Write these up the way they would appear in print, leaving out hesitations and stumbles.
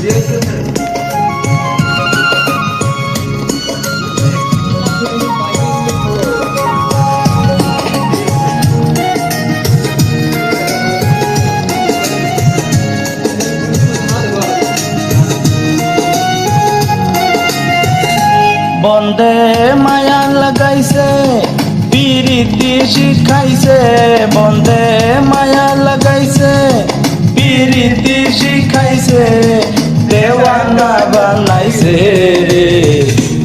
বন্ধে মায়া লাগাইছে পিরিতি শিখাইছে, বন্ধে মায়া লাগাইছে পিরিতি শিখাইছে, দেওয়ানা বানাইছে রে।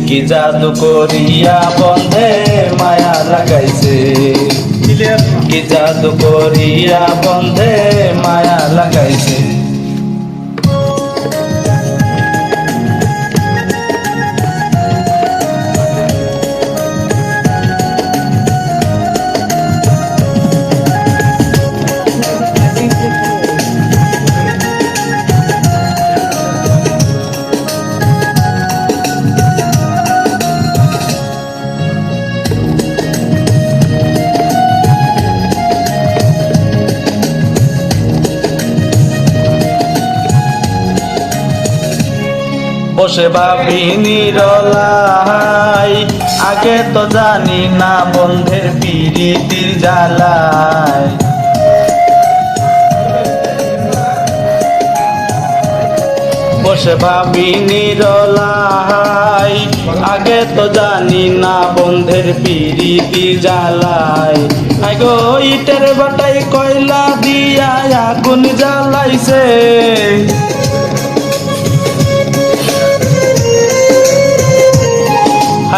কি জাদু করিয়া বন্ধে মায়া লাগাইছে, কি জাদু করিয়া বন্ধে মায়া লাগাইছে। বসে ভাবি নিরলাই, আগে তো জানি না বন্ধের পিরিতির জ্বালায়। বসে ভাবি নিরলাই, আগে তো জানি না বন্ধের পিরিতির জ্বালায়। আগো ইটের বাটাই কয়লা দিয়া আগুন জ্বালাইছে,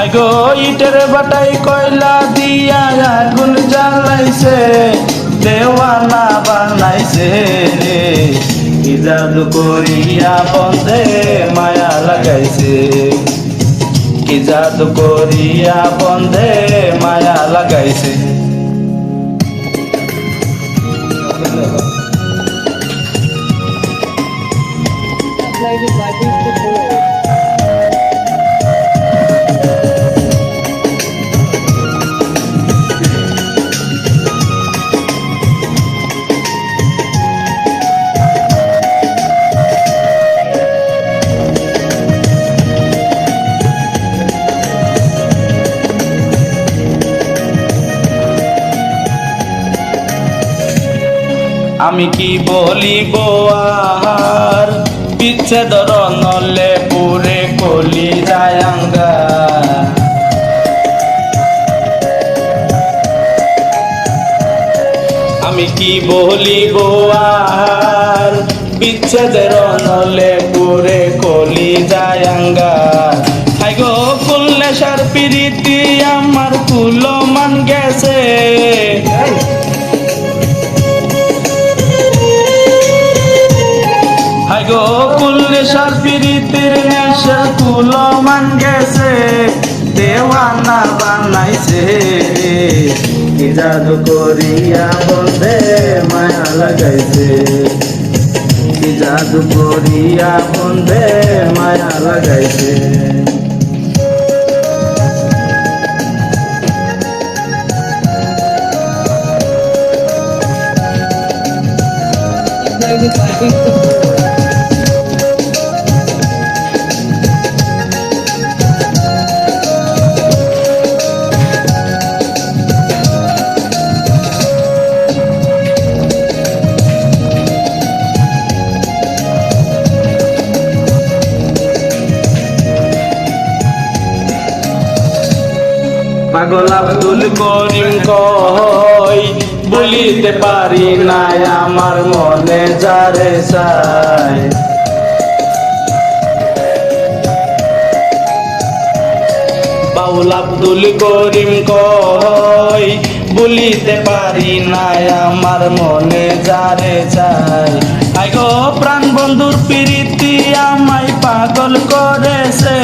আগো ইটের বাটাই কয়লা দিয়া আগুন জ্বালাইছে, দেওয়ানা বানাইছে রে। কি জাদু করিয়া বন্ধে মায়া লাগাইছে, কি জাদু করিয়া বন্ধে মায়া লাগাইছে। আমি কি বলিব আর, বিচ্ছেদর নলে পুরে কলি যায়ঙ্গা। আমি কি বলিব আর, বিচ্ছেদের নলে পুরে কলি যায়ঙ্গা। হাইগো কুলনেশার পিরিতি আমার কুলো মান গেছে, হাইগো কুলনেশার পিরিতির নেশা কুলো মান গেছে, দেওয়ানা বানাইছে। কি জাদু করিয়া বন্ধে মায়া লাগাইছে, কি জাদু করিয়া বন্ধে মায়া লাগাইছে। পাগল আব্দুল করিম কই, বলিতে পারি না আমার মনে যারে চায়। বাউল আব্দুল করিম কই, বলিতে পারি না আমার মনে যারে চায়। আগো প্রাণ বন্ধুর প্রীতি আমায় পাগল করেছে,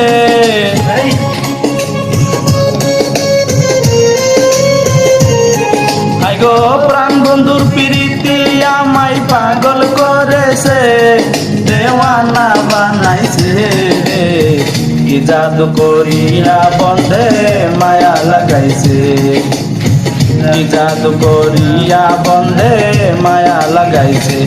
আগো প্রাণ বন্ধুর প্রীতি আমায় পাগল করেছে, দেওয়ানা বানাইছে। কি জাদু করিয়া বন্ধে মায়া লাগাইছে, কি জাদু করিয়া বন্ধে মায়া লাগাইছে।